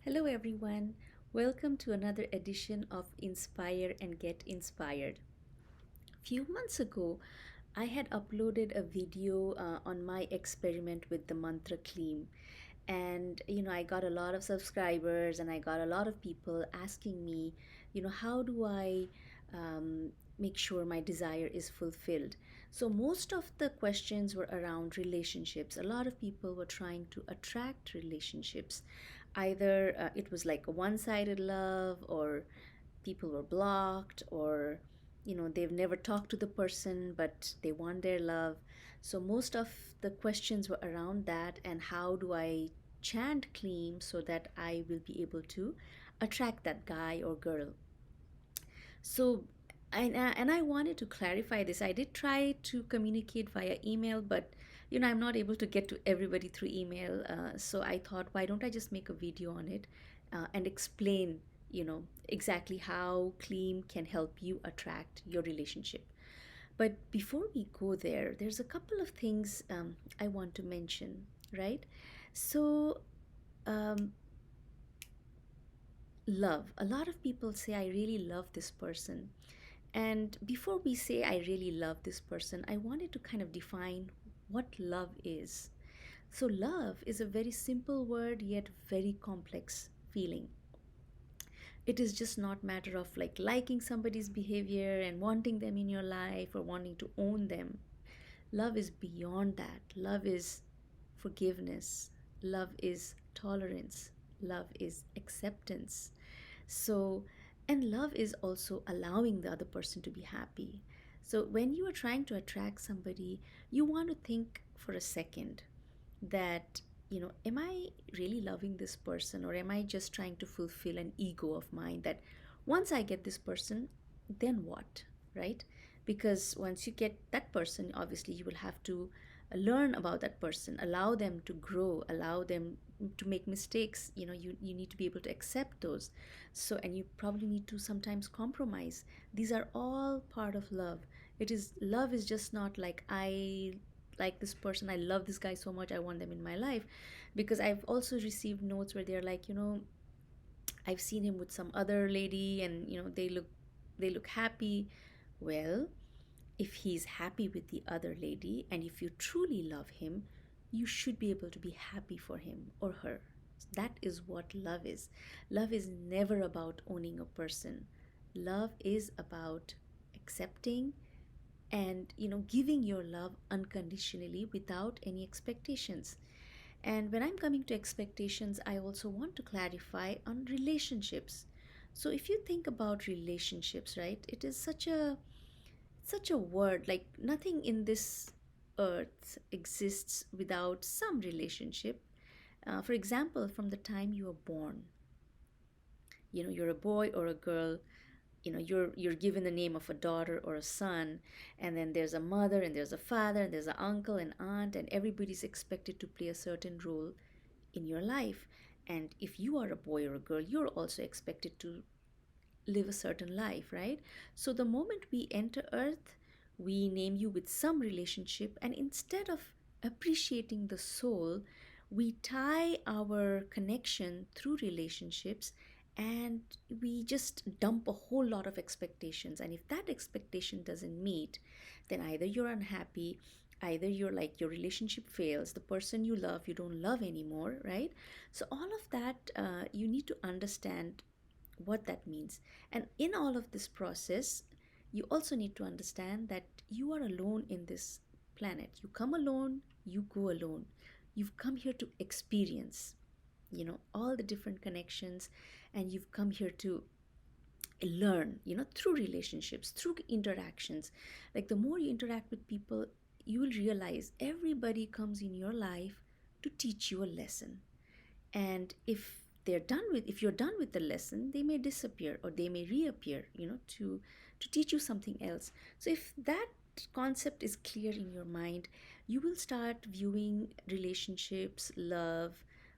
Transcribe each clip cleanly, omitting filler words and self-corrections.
Hello, everyone. Welcome to another edition of Inspire and Get Inspired. Few months ago, I had uploaded a video on my experiment with the mantra Kleem. And, I got a lot of subscribers and I got a lot of people asking me, how do I make sure my desire is fulfilled? So, most of the questions were around relationships. A lot of people were trying to attract relationships. Either it was like a one sided love, or people were blocked, or they've never talked to the person but they want their love. So most of the questions were around that, and how do I chant Kleem so that I will be able to attract that guy or girl. So and I wanted to clarify this. I did try to communicate via email, but I'm not able to get to everybody through email. So I thought, why don't I just make a video on it and explain, exactly how Clean can help you attract your relationship. But before we go there, there's a couple of things I want to mention, right? So, um, love. A lot of people say, I really love this person. And before we say, I really love this person, I wanted to kind of define what love is. So, love is a very simple word, yet very complex feeling. It is just not matter of like liking somebody's behavior and wanting them in your life or wanting to own them. Love is beyond that. Love is forgiveness. Love is tolerance. Love is acceptance. So, and love is also allowing the other person to be happy. So, when you are trying to attract somebody, you want to think for a second that, am I really loving this person, or am I just trying to fulfill an ego of mine that once I get this person, then what, right? Because once you get that person, obviously you will have to learn about that person, allow them to grow, allow them to make mistakes. You need to be able to accept those. So, and you probably need to sometimes compromise. These are all part of love. Love is just not like, I like this person, I love this guy so much, I want them in my life. Because I've also received notes where they're like, I've seen him with some other lady, and they look happy. Well, if he's happy with the other lady, and if you truly love him, you should be able to be happy for him or her. That is what love is. Love is never about owning a person. Love is about accepting and giving your love unconditionally without any expectations. And when I'm coming to expectations, I also want to clarify on relationships. So if you think about relationships, right, it is such a word, like nothing in this earth exists without some relationship. For example, from the time you are born, you're a boy or a girl, you're given the name of a daughter or a son, and then there's a mother and there's a father and there's an uncle and aunt, and everybody's expected to play a certain role in your life. And if you are a boy or a girl, you're also expected to live a certain life, right? So the moment we enter earth, we name you with some relationship, and instead of appreciating the soul, we tie our connection through relationships, and we just dump a whole lot of expectations. And if that expectation doesn't meet, then either you're unhappy, either you're like, your relationship fails, the person you love you don't love anymore, right? So all of that, you need to understand what that means. And in all of this process, you also need to understand that you are alone in this planet. You come alone, you go alone. You've come here to experience, all the different connections, and you've come here to learn, through relationships, through interactions. Like the more you interact with people, you will realize everybody comes in your life to teach you a lesson. And if you're done with the lesson, they may disappear or they may reappear, to teach you something else. So if that concept is clear in your mind, you will start viewing relationships, love,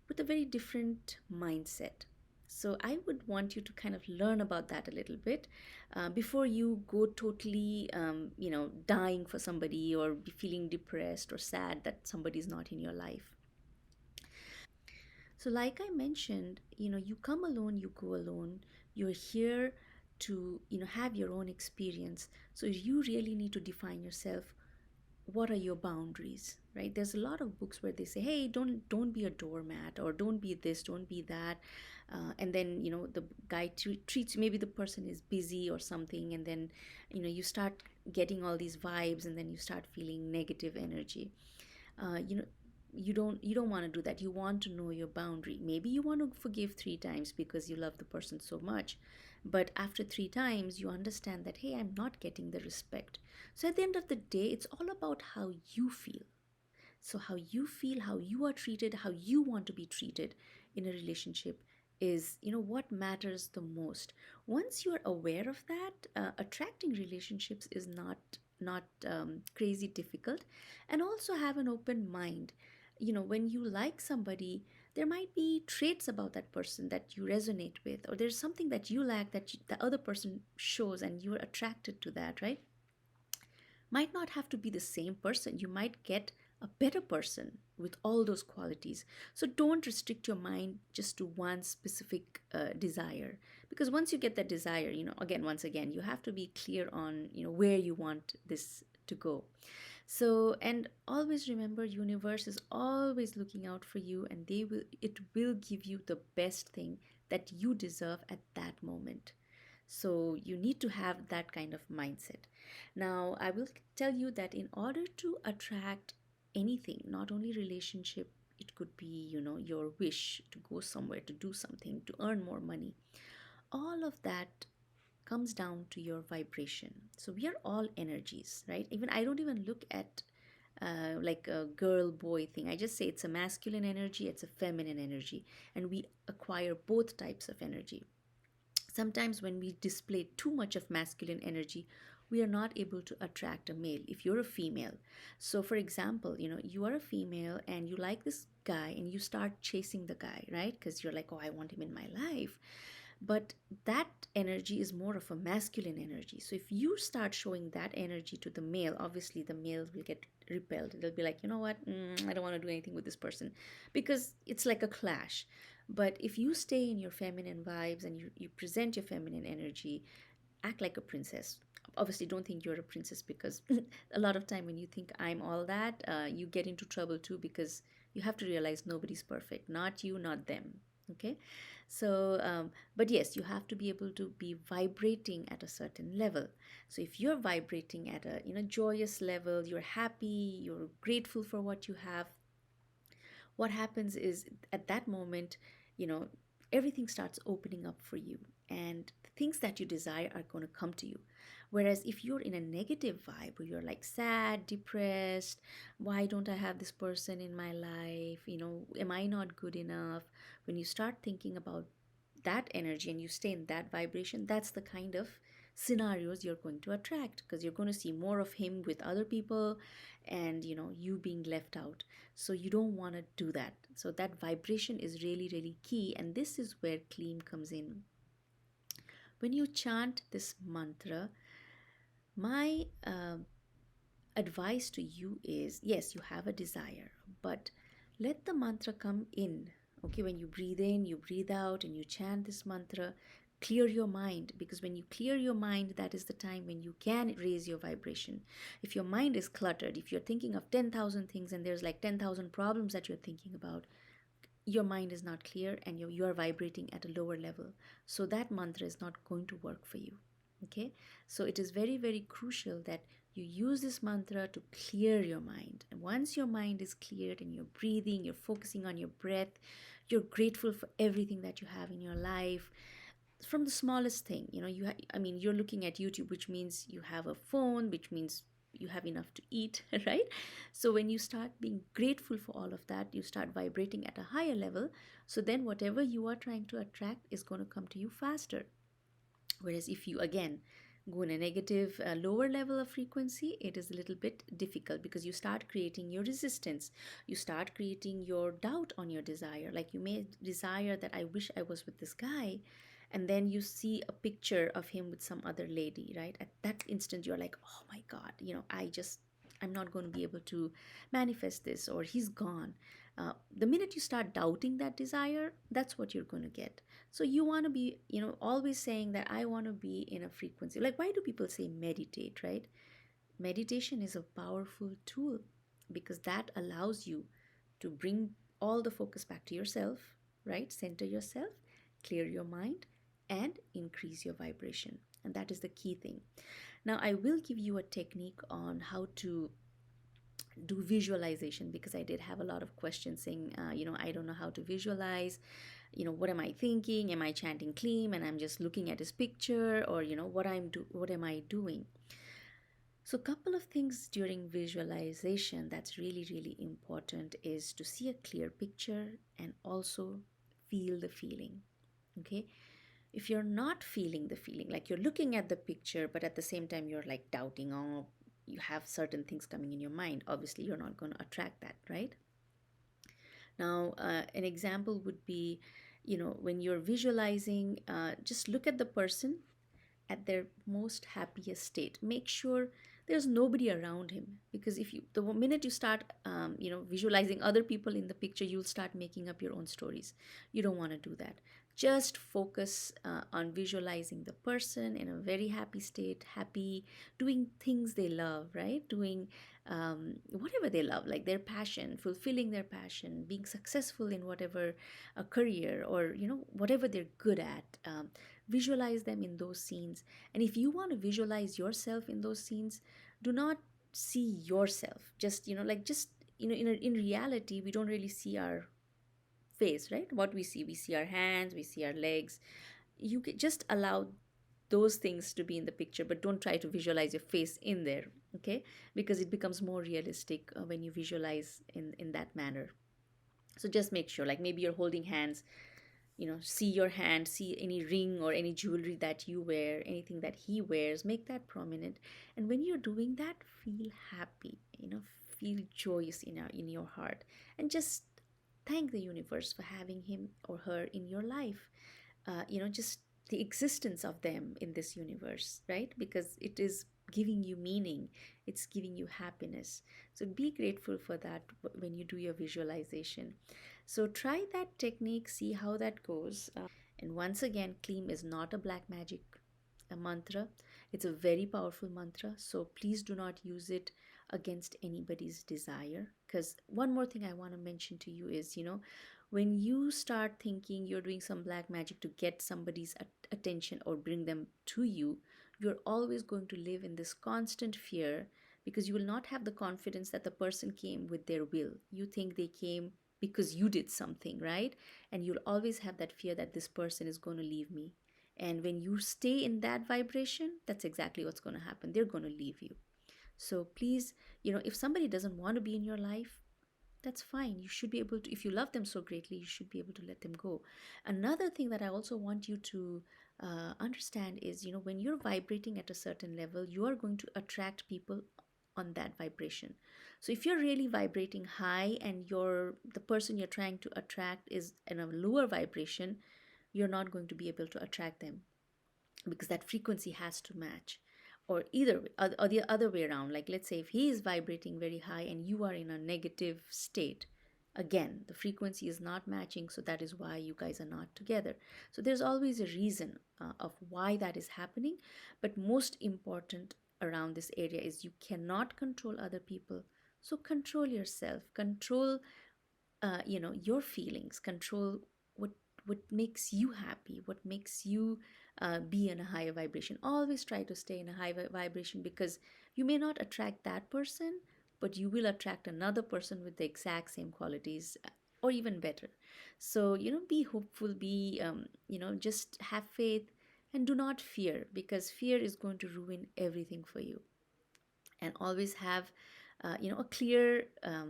with a very different mindset. So I would want you to kind of learn about that a little bit before you go totally, dying for somebody, or be feeling depressed or sad that somebody's not in your life. So, like I mentioned, you come alone, you go alone. You're here to, have your own experience. So, you really need to define yourself. What are your boundaries, right? There's a lot of books where they say, hey, don't be a doormat, or don't be this, don't be that. And then, the guy treats, maybe the person is busy or something, and then, you start getting all these vibes, and then you start feeling negative energy. uh, you know you don't want to do that. You want to know your boundary. Maybe you want to forgive 3 times because you love the person so much, but after 3 times you understand that, hey, I'm not getting the respect. So at the end of the day, it's all about how you feel. So, how you feel, how you are treated, how you want to be treated in a relationship is, what matters the most. Once you're aware of that, attracting relationships is not crazy difficult. And also have an open mind. When you like somebody, there might be traits about that person that you resonate with, or there's something that you lack that the other person shows, and you're attracted to that, right? Might not have to be the same person. You might get a better person with all those qualities. So don't restrict your mind just to one specific desire, because once you get that desire, again, once again, you have to be clear on, where you want this to go. So, and always remember, universe is always looking out for you, and it will give you the best thing that you deserve at that moment. So you need to have that kind of mindset. Now, I will tell you that in order to attract anything, not only relationship, it could be, your wish to go somewhere, to do something, to earn more money. All of that comes down to your vibration. So we are all energies, right? Even I don't even look at like a girl boy thing. I just say it's a masculine energy, it's a feminine energy, and we acquire both types of energy. Sometimes when we display too much of masculine energy, we are not able to attract a male if you're a female. So for example, you are a female and you like this guy and you start chasing the guy, right? Because you're like, oh, I want him in my life. But that energy is more of a masculine energy. So if you start showing that energy to the male, obviously the male will get repelled. They'll be like, you know what, I don't want to do anything with this person, because it's like a clash. But if you stay in your feminine vibes and you present your feminine energy, act like a princess. Obviously, don't think you're a princess, because a lot of time when you think I'm all that, you get into trouble too, because you have to realize nobody's perfect, not you, not them. Okay, so but yes, you have to be able to be vibrating at a certain level. So if you're vibrating at a joyous level, you're happy, you're grateful for what you have, what happens is at that moment, you know, everything starts opening up for you, and the things that you desire are going to come to you. Whereas if you're in a negative vibe where you're like sad, depressed, why don't I have this person in my life? Am I not good enough? When you start thinking about that energy and you stay in that vibration, that's the kind of scenarios you're going to attract, because you're going to see more of him with other people, and you being left out. So you don't want to do that. So that vibration is really, really key, and this is where Kleem comes in. When you chant this mantra, my advice to you is, yes, you have a desire, but let the mantra come in. Okay, when you breathe in, you breathe out, and you chant this mantra, clear your mind, because when you clear your mind, that is the time when you can raise your vibration. If your mind is cluttered, if you're thinking of 10,000 things and there's like 10,000 problems that you're thinking about, your mind is not clear, and you are vibrating at a lower level. So that mantra is not going to work for you. Okay, so it is very, very crucial that you use this mantra to clear your mind. And once your mind is cleared and you're breathing, you're focusing on your breath, you're grateful for everything that you have in your life, from the smallest thing. I mean, you're looking at YouTube, which means you have a phone, which means you have enough to eat, right? So when you start being grateful for all of that, you start vibrating at a higher level. So then whatever you are trying to attract is going to come to you faster. Whereas if you again go in a negative, lower level of frequency, it is a little bit difficult, because you start creating your resistance. You start creating your doubt on your desire. Like, you may desire that, I wish I was with this guy, and then you see a picture of him with some other lady, right? At that instant, you're like, oh my God, I'm not going to be able to manifest this, or he's gone. The minute you start doubting that desire, that's what you're going to get. So you want to be, always saying that I want to be in a frequency. Like, why do people say meditate, right? Meditation is a powerful tool because that allows you to bring all the focus back to yourself, right? Center yourself, clear your mind, and increase your vibration. And that is the key thing. Now, I will give you a technique on how to do visualization because I did have a lot of questions saying, I don't know how to visualize. What am I thinking? Am I chanting Kleem and I'm just looking at his picture, or what am I doing? So, couple of things during visualization that's really, really important is to see a clear picture and also feel the feeling. Okay. If you're not feeling the feeling, like you're looking at the picture, but at the same time you're like doubting, oh, you have certain things coming in your mind, obviously you're not going to attract that, right? Now, an example would be, when you're visualizing, just look at the person at their most happiest state. Make sure there's nobody around him, because if you the minute you start visualizing other people in the picture, you'll start making up your own stories. You don't want to do that. Just focus on visualizing the person in a very happy state, happy, doing things they love, right? Doing whatever they love, like their passion, fulfilling their passion, being successful in whatever a career, or whatever they're good at. Visualize them in those scenes. And if you want to visualize yourself in those scenes, do not see yourself just in reality we don't really see our face, right? What we see our hands, we see our legs. You can just allow those things to be in the picture, but don't try to visualize your face in there. Okay, because it becomes more realistic when you visualize in that manner. So just make sure, like maybe you're holding hands, see your hand, see any ring or any jewelry that you wear, anything that he wears, make that prominent. And when you're doing that, feel happy, feel joyous in your heart, and just thank the universe for having him or her in your life. Just the existence of them in this universe, right? Because it is giving you meaning, it's giving you happiness. So be grateful for that when you do your visualization. So try that technique, see how that goes. And once again, Kleem is not a black magic a mantra. It's a very powerful mantra. So please do not use it against anybody's desire. Because one more thing I want to mention to you is, when you start thinking you're doing some black magic to get somebody's attention or bring them to you, you're always going to live in this constant fear, because you will not have the confidence that the person came with their will. You think they came because you did something, right? And you'll always have that fear that this person is going to leave me. And when you stay in that vibration, that's exactly what's going to happen. They're going to leave you. So please, if somebody doesn't want to be in your life, that's fine. You should be able to, if you love them so greatly, you should be able to let them go. Another thing that I also want you to understand is, when you're vibrating at a certain level, you are going to attract people on that vibration. So if you're really vibrating high and the person you're trying to attract is in a lower vibration, you're not going to be able to attract them, because that frequency has to match. Or either or the other way around, like let's say if he is vibrating very high and you are in a negative state, again the frequency is not matching, so that is why you guys are not together. So there's always a reason of why that is happening. But most important around this area is you cannot control other people. So control yourself, control your feelings, control what what makes you happy, what makes you be in a higher vibration. Always try to stay in a high vibration, because you may not attract that person, but you will attract another person with the exact same qualities, or even better. So be hopeful, be just have faith, and do not fear, because fear is going to ruin everything for you. And always have a clear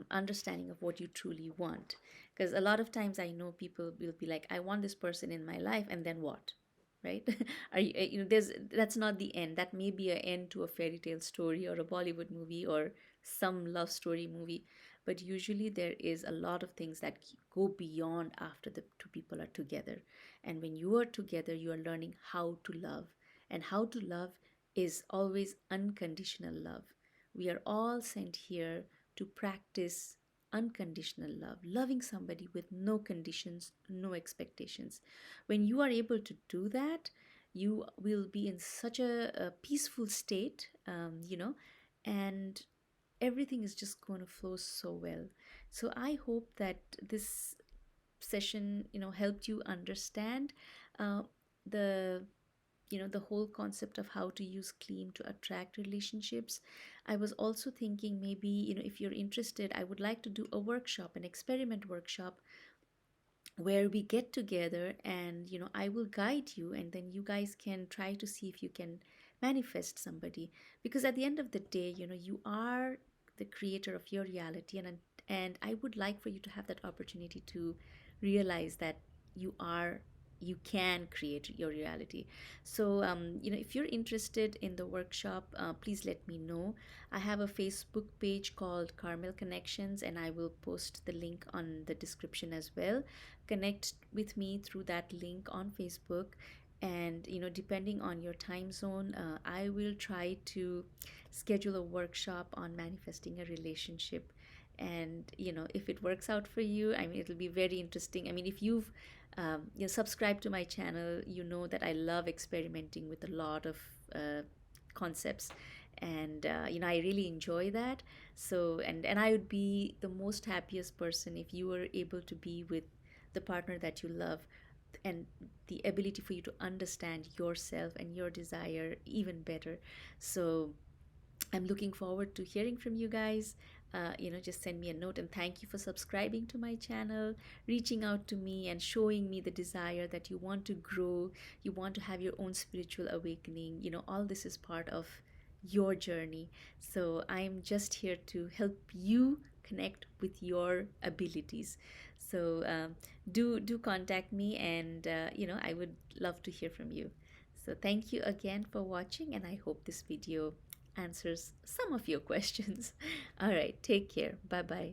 understanding of what you truly want. Because a lot of times I know people will be like, I want this person in my life, and then what? Right? Are you, there's that's not the end. That may be an end to a fairy tale story or a Bollywood movie or some love story movie. But usually there is a lot of things that go beyond after the two people are together. And when you are together, you are learning how to love. And how to love is always unconditional love. We are all sent here to practice unconditional love, loving somebody with no conditions, no expectations. When you are able to do that, you will be in such a peaceful state, and everything is just going to flow so well. So I hope that this session, helped you understand uh, the the whole concept of how to use Kleem to attract relationships. I was also thinking, maybe, if you're interested, I would like to do a workshop, an experiment workshop, where we get together and I will guide you, and then you guys can try to see if you can manifest somebody. Because at the end of the day, you are the creator of your reality, and I would like for you to have that opportunity to realize that you are you can create your reality. So if you're interested in the workshop, please let me know. I have a Facebook page called Carmel Connections, and I will post the link on the description as well. Connect with me through that link on Facebook. And depending on your time zone, I will try to schedule a workshop on manifesting a relationship. And if it works out for you, I mean, it'll be very interesting. I mean, if you've subscribed to my channel, you know that I love experimenting with a lot of concepts. And I really enjoy that. So, and I would be the most happiest person if you were able to be with the partner that you love, and the ability for you to understand yourself and your desire even better. So I'm looking forward to hearing from you guys. Just send me a note, and thank you for subscribing to my channel, reaching out to me, and showing me the desire that you want to grow, you want to have your own spiritual awakening. All this is part of your journey. So I'm just here to help you connect with your abilities. So do contact me, and I would love to hear from you. So thank you again for watching, and I hope this video answers some of your questions. All right, take care. Bye bye.